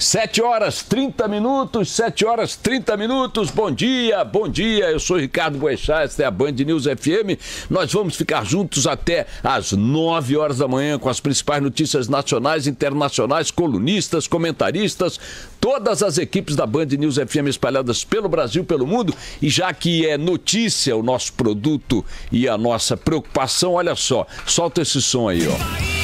7 horas 30 minutos, 7 horas 30 minutos, bom dia, eu sou Ricardo Boechat, esta é a Band News FM, nós vamos ficar juntos até às 9 horas da manhã com as principais notícias nacionais, internacionais, colunistas, comentaristas, todas as equipes da Band News FM espalhadas pelo Brasil, pelo mundo, e já que é notícia o nosso produto e a nossa preocupação, olha só, solta esse som aí, ó.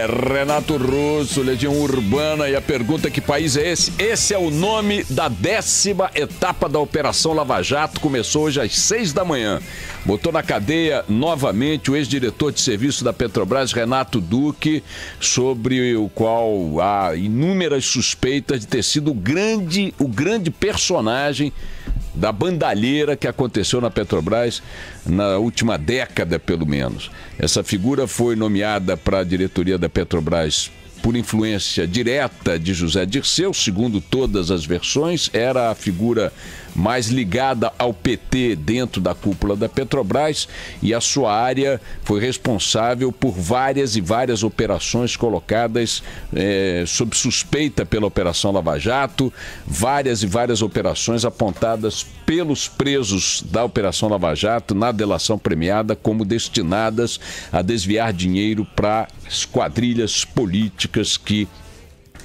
Renato Russo, Legião Urbana, e a pergunta: que país é esse? Esse é o nome da 10ª etapa da Operação Lava Jato, começou hoje às 6 da manhã. Botou na cadeia novamente o ex-diretor de serviço da Petrobras, Renato Duque, sobre o qual há inúmeras suspeitas de ter sido o grande personagem da bandalheira que aconteceu na Petrobras na última década, pelo menos. Essa figura foi nomeada para a diretoria da Petrobras por influência direta de José Dirceu, segundo todas as versões, era a figura mais ligada ao PT dentro da cúpula da Petrobras, e a sua área foi responsável por várias operações colocadas sob suspeita pela Operação Lava Jato, várias operações apontadas pelos presos da Operação Lava Jato na delação premiada como destinadas a desviar dinheiro para as quadrilhas políticas que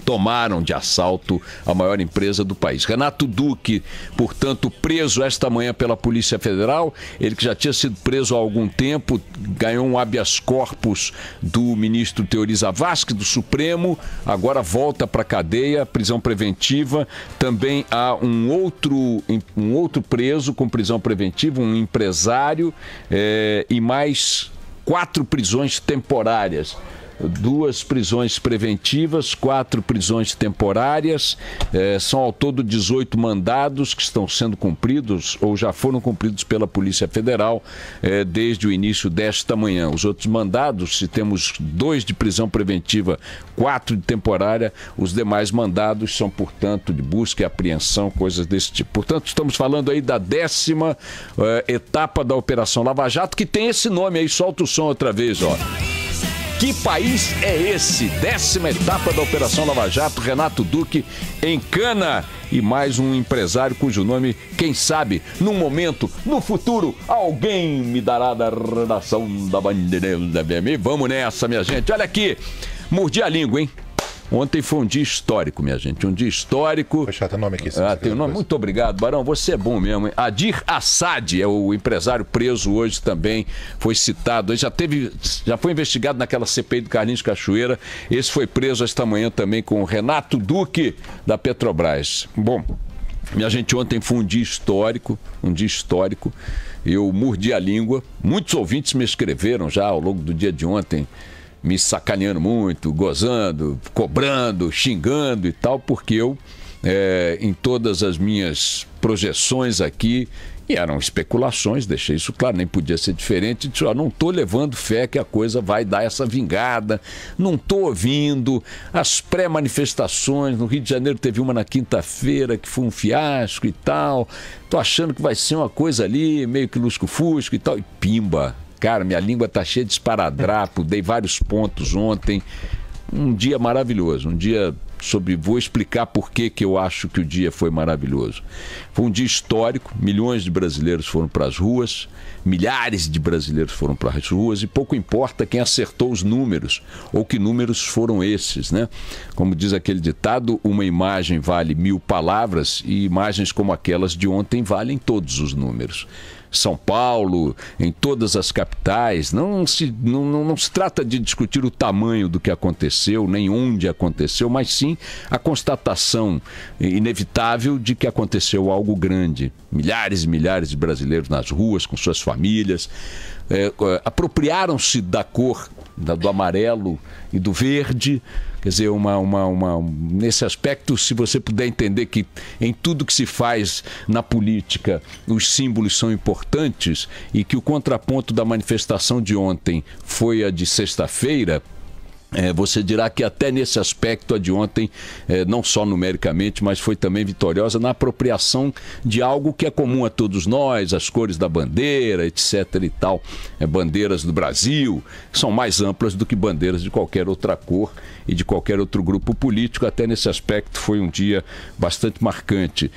tomaram de assalto a maior empresa do país. Renato Duque, portanto, preso esta manhã pela Polícia Federal, ele que já tinha sido preso há algum tempo, ganhou um habeas corpus do ministro Teori Zavascki, do Supremo, agora volta para a cadeia, prisão preventiva. Também há um outro preso com prisão preventiva, um empresário, e mais 4 prisões temporárias. 2 prisões preventivas, 4 prisões temporárias, são ao todo 18 mandados que estão sendo cumpridos ou já foram cumpridos pela Polícia Federal desde o início desta manhã. Os outros mandados, se temos 2 de prisão preventiva, 4 de temporária, os demais mandados são, portanto, de busca e apreensão, coisas desse tipo. Portanto, estamos falando aí da 10ª etapa da Operação Lava Jato, que tem esse nome aí, solta o som outra vez, ó. Que país é esse? 10ª etapa da Operação Lava Jato, Renato Duque encana e mais um empresário cujo nome, quem sabe, num momento, no futuro, alguém me dará da redação da Band News da BM. Vamos nessa, minha gente. Olha aqui, mordi a língua, hein? Ontem foi um dia histórico, minha gente, um dia histórico. Poxa, tem nome aqui. Tem nome. Muito obrigado, Barão, você é bom mesmo, hein? Adir Assad é o empresário preso hoje também, foi citado, já foi investigado naquela CPI do Carlinhos Cachoeira, esse foi preso esta manhã também com o Renato Duque da Petrobras. Bom, minha gente, ontem foi um dia histórico, eu mordi a língua, muitos ouvintes me escreveram já ao longo do dia de ontem, me sacaneando muito, gozando, cobrando, xingando e tal, porque eu, em todas as minhas projeções aqui, e eram especulações, deixei isso claro, nem podia ser diferente, disse, não estou levando fé que a coisa vai dar essa vingada, não estou ouvindo as pré-manifestações, no Rio de Janeiro teve uma na quinta-feira que foi um fiasco e tal, estou achando que vai ser uma coisa ali, meio que lusco-fusco e tal, e pimba. Cara, minha língua tá cheia de esparadrapo, dei vários pontos ontem. Um dia maravilhoso, um dia vou explicar por que eu acho que o dia foi maravilhoso. Foi um dia histórico, milhões de brasileiros foram para as ruas, milhares de brasileiros foram para as ruas, e pouco importa quem acertou os números, ou que números foram esses, né? Como diz aquele ditado, uma imagem vale 1000 palavras, e imagens como aquelas de ontem valem todos os números. São Paulo, em todas as capitais, não se trata de discutir o tamanho do que aconteceu, nem onde aconteceu, mas sim a constatação inevitável de que aconteceu algo grande. Milhares e milhares de brasileiros nas ruas, com suas famílias, apropriaram-se da cor, do amarelo e do verde. Quer dizer, nesse aspecto, se você puder entender que em tudo que se faz na política, os símbolos são importantes, e que o contraponto da manifestação de ontem foi a de sexta-feira, Você dirá que até nesse aspecto a de ontem, não só numericamente, mas foi também vitoriosa na apropriação de algo que é comum a todos nós, as cores da bandeira, etc. e tal. Bandeiras do Brasil são mais amplas do que bandeiras de qualquer outra cor e de qualquer outro grupo político. Até nesse aspecto foi um dia bastante marcante.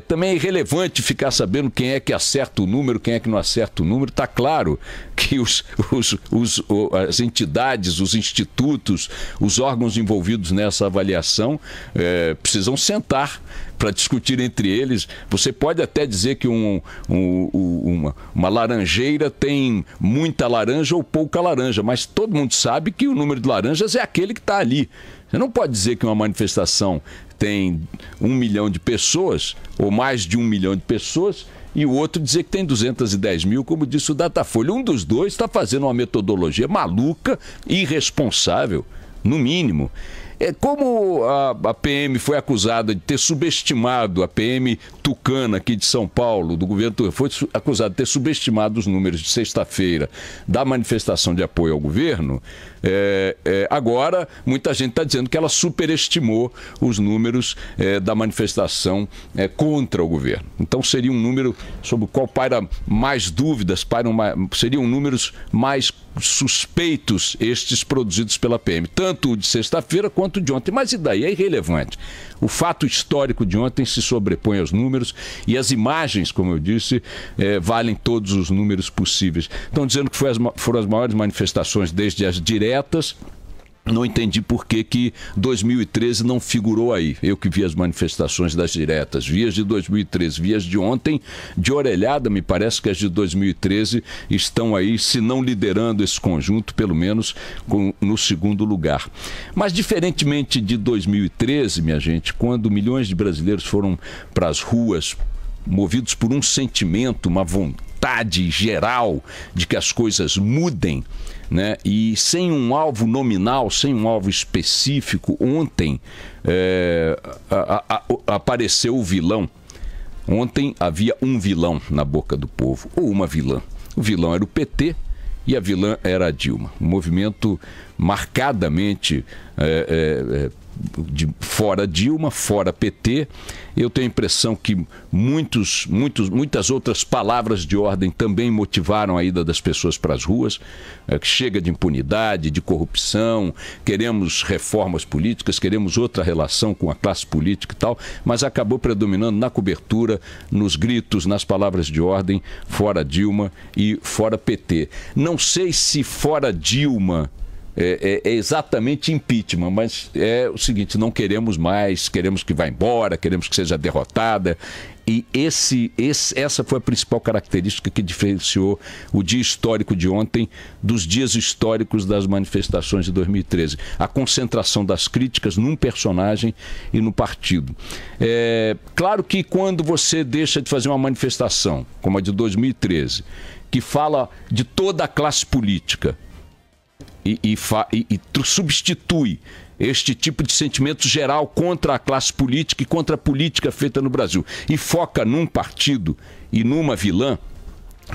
Também é irrelevante ficar sabendo quem é que acerta o número, quem é que não acerta o número. Está claro que as entidades, os institutos, os órgãos envolvidos nessa avaliação precisam sentar para discutir entre eles. Você pode até dizer que uma laranjeira tem muita laranja ou pouca laranja, mas todo mundo sabe que o número de laranjas é aquele que está ali. Você não pode dizer que uma manifestação tem 1 milhão de pessoas ou mais de 1 milhão de pessoas e o outro dizer que tem 210 mil, como disse o Datafolha. Um dos dois está fazendo uma metodologia maluca, irresponsável, no mínimo. Como a PM foi acusada de ter subestimado, a PM Tucana aqui de São Paulo, do governo, foi acusada de ter subestimado os números de sexta-feira da manifestação de apoio ao governo, agora muita gente está dizendo que ela superestimou os números da manifestação contra o governo. Então seria um número sobre o qual paira mais dúvidas, seriam números mais suspeitos estes produzidos pela PM, tanto o de sexta-feira quanto o de ontem. Mas e daí? É irrelevante. O fato histórico de ontem se sobrepõe aos números e as imagens, como eu disse, valem todos os números possíveis. Estão dizendo que foram as maiores manifestações desde as diretas. Não entendi por que 2013 não figurou aí. Eu que vi as manifestações das diretas, vi as de 2013, vi as de ontem, de orelhada, me parece que as de 2013 estão aí, se não liderando esse conjunto, pelo menos no segundo lugar. Mas diferentemente de 2013, minha gente, quando milhões de brasileiros foram para as ruas, movidos por um sentimento, uma vontade geral de que as coisas mudem, né? E sem um alvo nominal, sem um alvo específico, ontem apareceu o vilão. Ontem havia um vilão na boca do povo, ou uma vilã. O vilão era o PT e a vilã era a Dilma. Um movimento marcadamente fora Dilma, fora PT. Eu tenho a impressão que muitas outras palavras de ordem também motivaram a ida das pessoas para as ruas. Que chega de impunidade, de corrupção, queremos reformas políticas, queremos outra relação com a classe política e tal, mas acabou predominando na cobertura, nos gritos, nas palavras de ordem, fora Dilma e fora PT. Não sei se fora Dilma é exatamente impeachment, mas é o seguinte: não queremos mais, queremos que vá embora, queremos que seja derrotada. E essa foi a principal característica que diferenciou o dia histórico de ontem dos dias históricos das manifestações de 2013. A concentração das críticas num personagem e no partido. Claro que quando você deixa de fazer uma manifestação, como a de 2013, que fala de toda a classe política, e substitui este tipo de sentimento geral contra a classe política e contra a política feita no Brasil e foca num partido e numa vilã,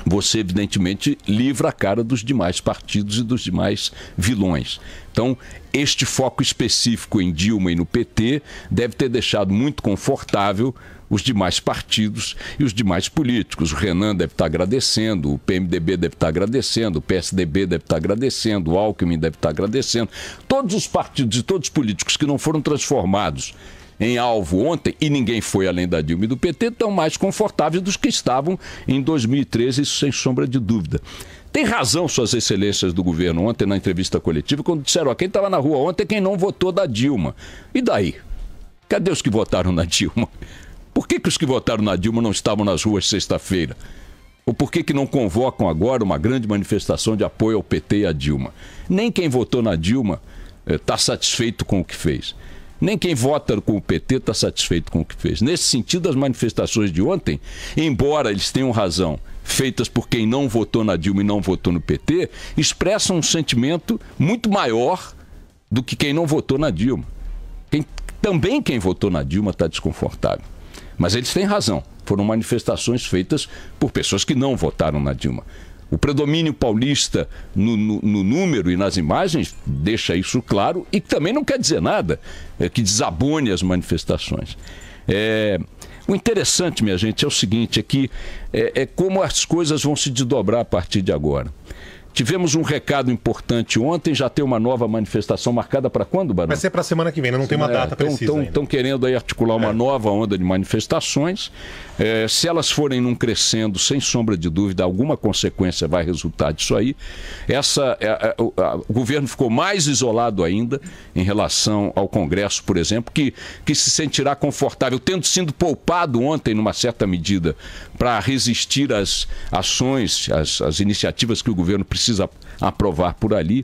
você evidentemente livra a cara dos demais partidos e dos demais vilões. Então, este foco específico em Dilma e no PT deve ter deixado muito confortável os demais partidos e os demais políticos. O Renan deve estar agradecendo, o PMDB deve estar agradecendo, o PSDB deve estar agradecendo, o Alckmin deve estar agradecendo. Todos os partidos e todos os políticos que não foram transformados em alvo ontem, e ninguém foi além da Dilma e do PT, estão mais confortáveis dos que estavam em 2013, isso sem sombra de dúvida. Tem razão suas excelências do governo ontem na entrevista coletiva, quando disseram, quem estava na rua ontem é quem não votou da Dilma. E daí? Cadê os que votaram na Dilma? Por que os que votaram na Dilma não estavam nas ruas sexta-feira? Ou por que não convocam agora uma grande manifestação de apoio ao PT e à Dilma? Nem quem votou na Dilma está satisfeito com o que fez. Nem quem vota com o PT está satisfeito com o que fez. Nesse sentido, as manifestações de ontem, embora eles tenham razão, feitas por quem não votou na Dilma e não votou no PT, expressam um sentimento muito maior do que quem não votou na Dilma. Também quem votou na Dilma está desconfortável. Mas eles têm razão. Foram manifestações feitas por pessoas que não votaram na Dilma. O predomínio paulista no número e nas imagens deixa isso claro e também não quer dizer nada que desabone as manifestações. O interessante, minha gente, é o seguinte, é que como as coisas vão se desdobrar a partir de agora. Tivemos um recado importante ontem, já tem uma nova manifestação marcada para quando, Barão? Vai ser para a semana que vem, não tem uma data precisa. Estão querendo aí articular uma nova onda de manifestações. Se elas forem num crescendo, sem sombra de dúvida, alguma consequência vai resultar disso aí. O governo ficou mais isolado ainda em relação ao Congresso, por exemplo, que se sentirá confortável, tendo sido poupado ontem, numa certa medida, para resistir às ações, às iniciativas que o governo precisa aprovar por ali.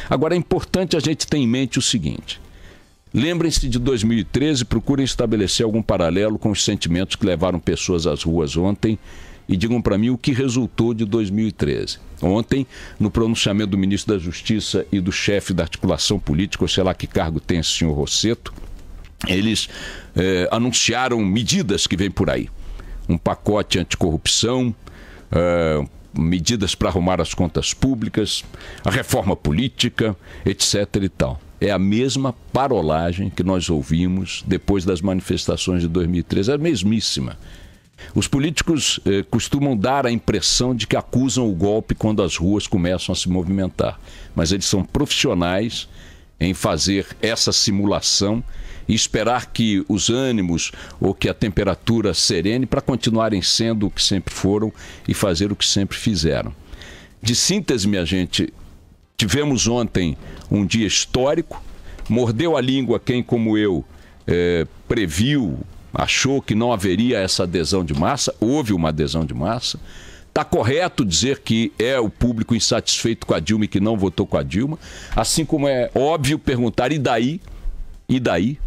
Agora, é importante a gente ter em mente o seguinte: lembrem-se de 2013, procurem estabelecer algum paralelo com os sentimentos que levaram pessoas às ruas ontem e digam para mim o que resultou de 2013. Ontem, no pronunciamento do ministro da Justiça e do chefe da articulação política, ou sei lá que cargo tem esse senhor Rosseto, eles anunciaram medidas que vêm por aí. Um pacote anticorrupção, medidas para arrumar as contas públicas, a reforma política, etc. e tal. É a mesma parolagem que nós ouvimos depois das manifestações de 2013, é a mesmíssima. Os políticos costumam dar a impressão de que acusam o golpe quando as ruas começam a se movimentar, mas eles são profissionais em fazer essa simulação e esperar que os ânimos ou que a temperatura serene para continuarem sendo o que sempre foram e fazer o que sempre fizeram. De síntese, minha gente, tivemos ontem um dia histórico, mordeu a língua quem, como eu, previu, achou que não haveria essa adesão de massa, houve uma adesão de massa. Está correto dizer que é o público insatisfeito com a Dilma e que não votou com a Dilma, assim como é óbvio perguntar, e daí? E daí?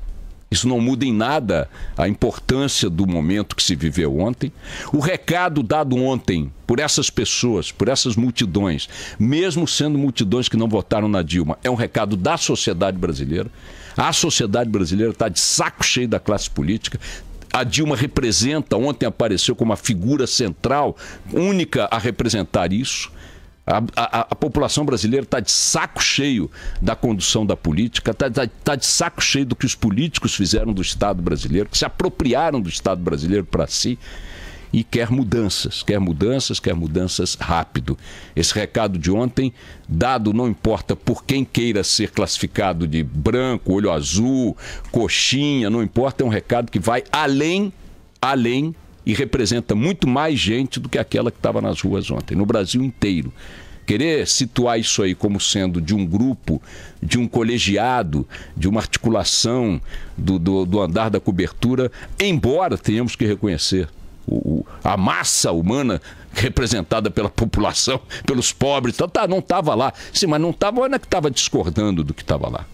Isso não muda em nada a importância do momento que se viveu ontem. O recado dado ontem por essas pessoas, por essas multidões, mesmo sendo multidões que não votaram na Dilma, é um recado da sociedade brasileira. A sociedade brasileira está de saco cheio da classe política. A Dilma representa, ontem apareceu como a figura central, única a representar isso. A população brasileira está de saco cheio da condução da política, está de saco cheio do que os políticos fizeram do Estado brasileiro, que se apropriaram do Estado brasileiro para si, e quer mudanças rápido. Esse recado de ontem, dado não importa por quem queira ser classificado de branco, olho azul, coxinha, não importa, é um recado que vai além e representa muito mais gente do que aquela que estava nas ruas ontem, no Brasil inteiro. Querer situar isso aí como sendo de um grupo, de um colegiado, de uma articulação do andar da cobertura, embora tenhamos que reconhecer a massa humana representada pela população, pelos pobres, não estava lá. Sim, mas não estava, não é que estava discordando do que estava lá.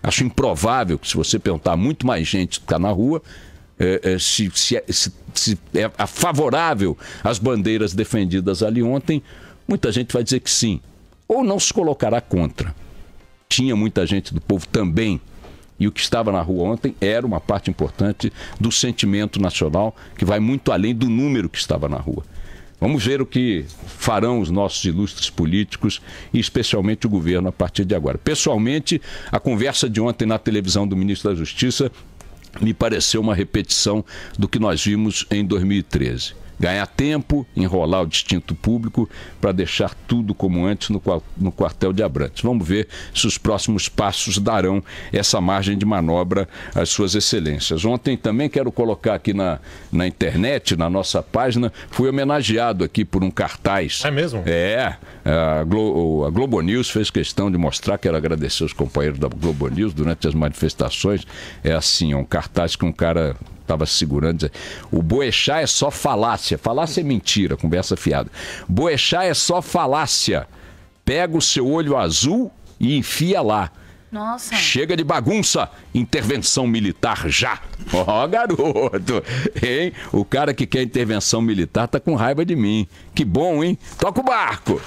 Acho improvável que, se você perguntar muito mais gente que está na rua, se é favorável às bandeiras defendidas ali ontem, muita gente vai dizer que sim, ou não se colocará contra. Tinha muita gente do povo também, e o que estava na rua ontem era uma parte importante do sentimento nacional, que vai muito além do número que estava na rua. Vamos ver o que farão os nossos ilustres políticos e especialmente o governo a partir de agora. Pessoalmente, a conversa de ontem na televisão do ministro da Justiça me pareceu uma repetição do que nós vimos em 2013. Ganhar tempo, enrolar o distinto público para deixar tudo como antes no quartel de Abrantes. Vamos ver se os próximos passos darão essa margem de manobra às suas excelências. Ontem também quero colocar aqui na internet, na nossa página, fui homenageado aqui por um cartaz. É mesmo? A Globo News fez questão de mostrar, quero agradecer os companheiros da Globo News durante as manifestações. É assim, um cartaz que um cara estava segurando, o Boechat é só falácia. Falácia é mentira, conversa fiada. Boechat é só falácia. Pega o seu olho azul e enfia lá. Nossa. Chega de bagunça, intervenção militar já. Ó, garoto, hein? O cara que quer intervenção militar tá com raiva de mim. Que bom, hein? Toca o barco.